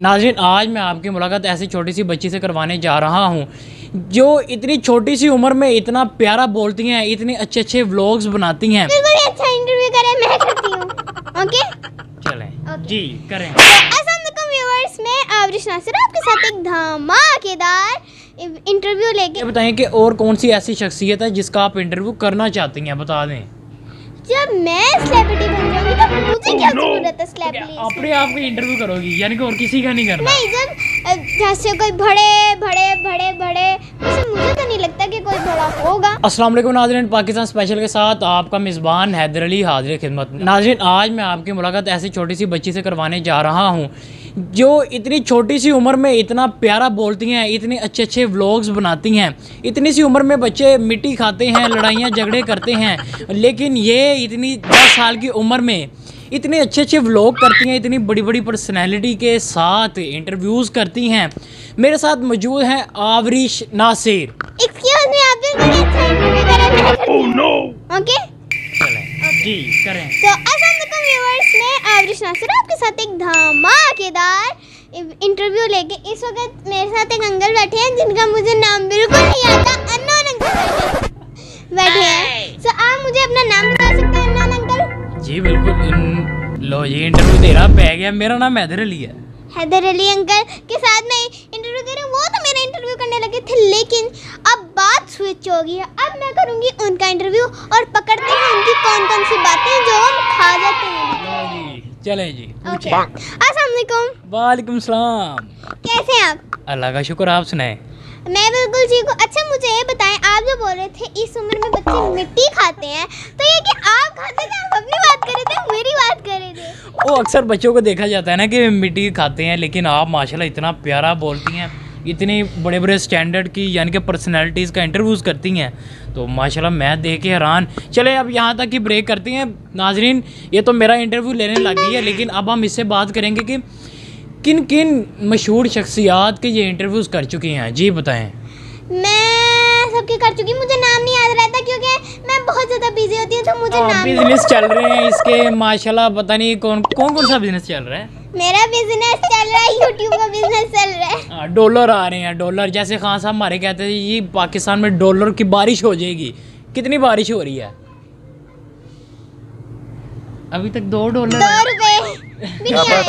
नाज़रीन, आज मैं आपकी मुलाकात ऐसी छोटी सी बच्ची से करवाने जा रहा हूँ जो इतनी छोटी सी उम्र में इतना प्यारा बोलती हैं, इतने अच्छे अच्छे व्लॉग्स बनाती हैं। बिल्कुल अच्छा इंटरव्यू करें, मैं करती हूँ। ओके चलें जी करें। तो अस्सलाम वालेकुम व्यूअर्स, मैं आवरिश नासिर आपके साथ एक धमाकेदार इंटरव्यू लेके। ये बताएं कि और कौन सी ऐसी शख्सियत है जिसका आप इंटरव्यू करना चाहती हैं, बता दें। जब मैं सेलिब्रिटी बन जाऊंगी तो मुझे क्या जरूरत है सेलिब्रिटी? अपने आप को इंटरव्यू करोगी, यानी कि और किसी का नहीं करना? नहीं, जब जैसे कोई बड़े मुझे तो नहीं लगता कि कोई बड़ा होगा। अस्सलाम वालेकुम नाज़रीन, पाकिस्तान स्पेशल के साथ आपका मेज़बान हैदर अली हाजिर खिदमत। नाज़रीन, आज मैं आपकी मुलाकात ऐसी छोटी सी बच्ची से करवाने जा रहा हूँ जो इतनी छोटी सी उम्र में इतना प्यारा बोलती हैं, इतने अच्छे अच्छे व्लॉग्स बनाती हैं। इतनी सी उम्र में बच्चे मिट्टी खाते हैं, लड़ाइयाँ झगड़े करते हैं, लेकिन ये इतनी 10 साल की उम्र में इतने अच्छे अच्छे व्लॉग करती हैं, इतनी बड़ी बड़ी पर्सनैलिटी के साथ इंटरव्यूज़ करती हैं। मेरे साथ मौजूद हैं आवरिश नासिर। एक्सक्यूज मी, आप बिल्कुल अच्छा इंटरव्यू करें। Oh no. ओके चलें जी करें। तो अस्सलाम वालेकुम व्यूअर्स, मैं आवरिश नासिर आपके साथ एक धमाकेदार इंटरव्यू लेके। इस वक्त मेरे साथ एक अंकल बैठे हैं जिनका मुझे नाम बिल्कुल नहीं आता। अननोन अंकल बैठे हैं। सो आप मुझे अपना नाम बता सकते हैं अननोन अंकल? जी बिल्कुल। लो ये इंटरव्यू तेरा पै गया। मेरा नाम हैदर अली है। हैदर अली अंकल के साथ मैं इंटरव्यू कर रही हूँ। वो तो मेरा इंटरव्यू करने लगे थे, लेकिन अब बात स्विच हो गई है। अब मैं करूँगी उनका इंटरव्यू और पकड़ते हैं उनकी कौन कौन सी बातें जो हम खा जाते हैं। चले जी। ओके, अस्सलाम वालेकुम। वालेकुम सलाम। कैसे हैं आप? अल्लाह का शुक्र, आप सुनाएं। मैं बिल्कुल ठीक हूँ। अच्छा मुझे ये बताएं, आप जो बोल रहे थे इस उम्र में बच्चे मिट्टी खाते हैं, तो ये कि आप खाते थे? आप अपनी बात कर रहे थे, मेरी बात कर रहे थे? वो अक्सर बच्चों को देखा जाता है ना कि मिट्टी खाते हैं, लेकिन आप माशाल्लाह इतना प्यारा बोलती हैं, इतने बड़े बड़े स्टैंडर्ड की यानी कि पर्सनैलिटीज़ का इंटरव्यूज़ करती हैं, तो माशाल्लाह मैं देख के हैरान। चले अब यहाँ तक की ब्रेक करती हैं। नाजरीन, ये तो मेरा इंटरव्यू लेने लग गई है, लेकिन अब हम इससे बात करेंगे कि किन किन मशहूर शख्सियात के ये इंटरव्यूज़ कर चुकी हैं। जी बताएं। मैं सबके कर चुकी, मुझे नाम नहीं याद रहता क्योंकि मैं बहुत ज़्यादा बिजी होती हूँ, तो मुझे नाम। बिजनेस चल रहे हैं इसके माशाल्लाह, पता नहीं कौन सा बिजनेस चल रहा है। मेरा बिजनेस चल रहा है, यूट्यूब का बिजनेस चल रहा है। डॉलर आ रहे हैं, डॉलर। जैसे खान साहब हमारे कहते थे ये पाकिस्तान में डॉलर की बारिश हो जाएगी। कितनी बारिश हो रही है? अभी तक $2 भी नहीं आए।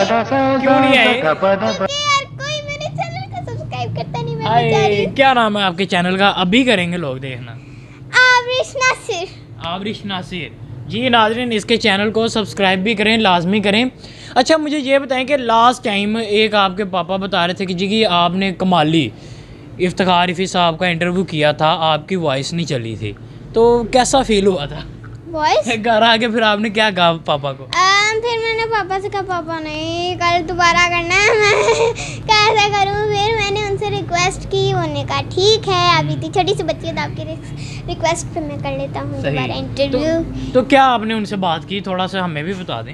क्यों नहीं आए? यार कोई मेरे चैनल को सब्सक्राइब करता नहीं। मैं बेचारी। क्या नाम है आपके चैनल का? अभी करेंगे लोग देखना। आवरिश नासिर। आवरिश नासिर जी। नाज़रीन, इसके चैनल को सब्सक्राइब भी करें, लाजमी करें। अच्छा मुझे ये बताएं कि लास्ट टाइम एक आपके पापा बता रहे थे कि जी कि आपने कमाली इफ्तिखार रफ़ी साहब का इंटरव्यू किया था, आपकी वॉइस नहीं चली थी, तो कैसा फील हुआ था? वॉइस घर आके फिर आपने क्या कहा पापा को? फिर मैंने पापा से कहा पापा नहीं, कल दोबारा करना है। मैं कैसा करूँ? फिर मैंने उनसे रिक्वेस्ट की, उन्होंने कहा ठीक है, अभी इतनी छोटी सी बच्ची है तो आपकी रिक्वेस्ट पे मैं कर लेता हूँ दोबारा इंटरव्यू। तो क्या आपने उनसे बात की? थोड़ा सा हमें भी बता दें।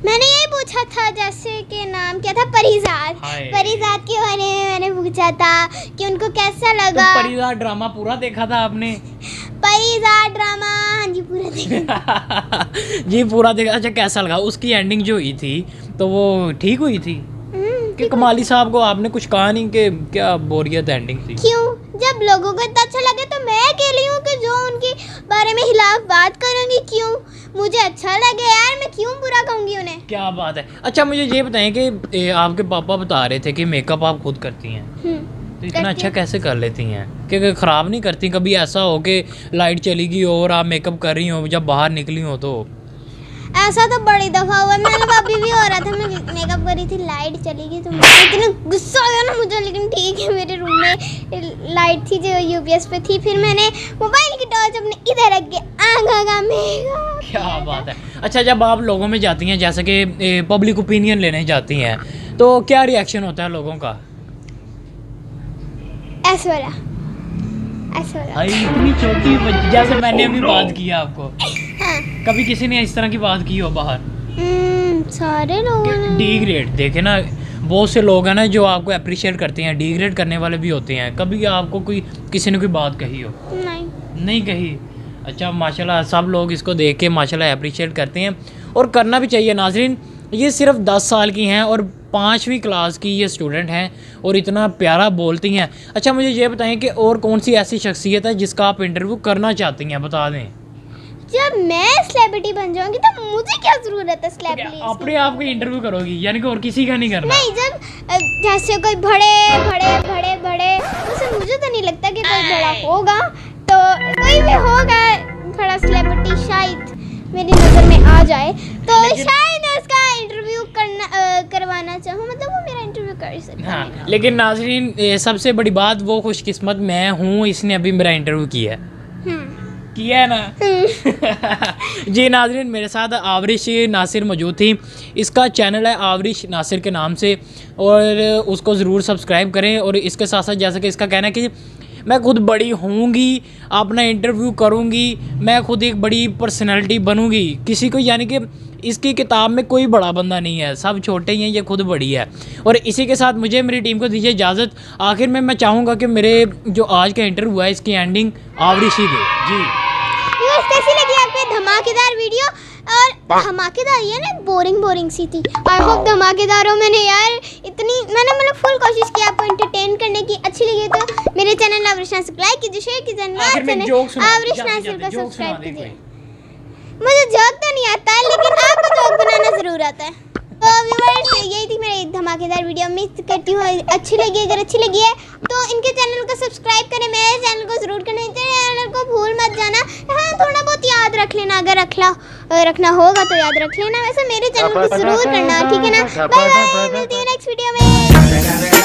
मैंने यही पूछा था, जैसे कि नाम क्या था, परिजात। परिजात के बारे में मैंने पूछा था कि उनको कैसा लगा। तो परिजात ड्रामा पूरा देखा था आपने? परिजात ड्रामा हाँ जी पूरा देखा। जी पूरा देखा। अच्छा कैसा लगा? उसकी एंडिंग जो हुई थी तो वो ठीक हुई थी कि कमाली साहब को आपने कुछ कहा नहीं कि क्या बोरियत एंडिंग थी? क्यों? जब लोगों को इतना अच्छा लगे तो मैं अकेली हूँ कि जो उनके बारे में खिलाफ बात करूँगी? क्यों? मुझे अच्छा लगे यार, मैं क्यों बुरा कहूँगी उन्हें? क्या बात है। अच्छा मुझे ये बताएं कि आपके पापा बता रहे थे कि मेकअप आप खुद करती हैं, तो इतना अच्छा कैसे कर लेती हैं कि ख़राब नहीं करती? कभी ऐसा हो कि लाइट चली गई और आप मेकअप कर रही हो, जब बाहर निकली हो तो? ऐसा तो बड़ी दफ़ा हुआ। मतलब अभी भी हो रहा था, मैं मेकअप कर रही थी, लाइट चली गई, तो इतना गुस्सा आया ना मुझे। लेकिन ठीक है, मेरे रूम में लाइट थी जो यूपीएस पे थी, फिर मैंने मोबाइल की टॉर्च अपने इधर रख के आगा मेकअप। क्या बात है। अच्छा जब आप लोगों में जाती हैं, जैसे कि पब्लिक ओपिनियन लेने जाती हैं, तो क्या रिएक्शन होता है लोगों का? ऐसा वाला इतनी छोटी बच्ची, जैसे मैंने अभी बात की आपको, हाँ। कभी किसी ने इस तरह की बात की हो बाहर? सारे लोगों ने। डी ग्रेड देखे ना, बहुत से लोग हैं ना जो आपको अप्रिशिएट करते हैं, डी ग्रेड करने वाले भी होते हैं। कभी आपको किसी ने कोई बात कही हो? नहीं कही। अच्छा माशाल्लाह, सब लोग इसको देख के माशाल्लाह अप्रिशिएट करते हैं और करना भी चाहिए। नाज़रीन ये सिर्फ 10 साल की हैं और 5वीं क्लास की ये स्टूडेंट हैं और इतना प्यारा बोलती हैं। अच्छा मुझे ये बताएं कि और कौन सी ऐसी शख्सियत है जिसका आप इंटरव्यू करना चाहती हैं, बता दें। जब मैं सेलिब्रिटी बन जाऊंगी तो मुझे क्या जरूरत है सेलिब्रिटी अपने आप की इंटरव्यू करोगी यानी कि और किसी का नहीं करना? नहीं, जब जैसे कोई बड़े वैसे मुझे तो नहीं लगता कि कोई बड़ा होगा, तो कोई भी होगा बड़ा सेलिब्रिटी शायद मेरी नज़र में आ जाए तो शायद मैं उसका इंटरव्यू करवाना चाहूँ, मतलब वो मेरा इंटरव्यू कर सकता है। हाँ, लेकिन नाज़रीन सबसे बड़ी बात वो खुशकिस्मत मैं हूँ, इसने अभी मेरा इंटरव्यू किया है ना। जी नाज़रीन, मेरे साथ आवरिश नासिर मौजूद थी। इसका चैनल है आवरिश नासिर के नाम से और उसको ज़रूर सब्सक्राइब करें। और इसके साथ साथ जैसा कि इसका कहना है कि मैं खुद बड़ी होंगी, अपना इंटरव्यू करूंगी, मैं खुद एक बड़ी पर्सनैलिटी बनूंगी, किसी को यानी कि इसकी किताब में कोई बड़ा बंदा नहीं है, सब छोटे ही हैं, ये खुद बड़ी है। और इसी के साथ मुझे मेरी टीम को दीजिए इजाज़त। आखिर में मैं चाहूँगा कि मेरे जो आज का इंटरव्यू है इसकी एंडिंग आवरिश ही दे। जी कैसी लगी आपको धमाकेदार वीडियो? और धमाकेदार ये ना बोरिंग सी थी। आई होप धमाकेदार हो। मैंने मतलब फुल कोशिश की आपको एंटरटेन करने की। अच्छी लगी तो मेरे चैनल आवरिश नासिर को लाइक कीजिए, शेयर कीजिए, आवरिश नासिर को सब्सक्राइब कीजिए। मुझे जोक तो नहीं आता है लेकिन आपको जोक बनाना जरूर आता है। तो व्यूअर्स यही थी मेरी धमाकेदार वीडियो। उम्मीद करती हूँ अच्छी लगी। अगर अच्छी लगी है तो इनके चैनल को सब्सक्राइब करें, मेरे चैनल को ज़रूर करें, चैनल को भूल मत जाना। हाँ, थोड़ा बहुत याद रख लेना, अगर रखना होगा तो याद रख लेना, वैसे मेरे चैनल को ज़रूर करना, ठीक है ना। बाय बाय, मिलती हूँ नेक्स्ट वीडियो में।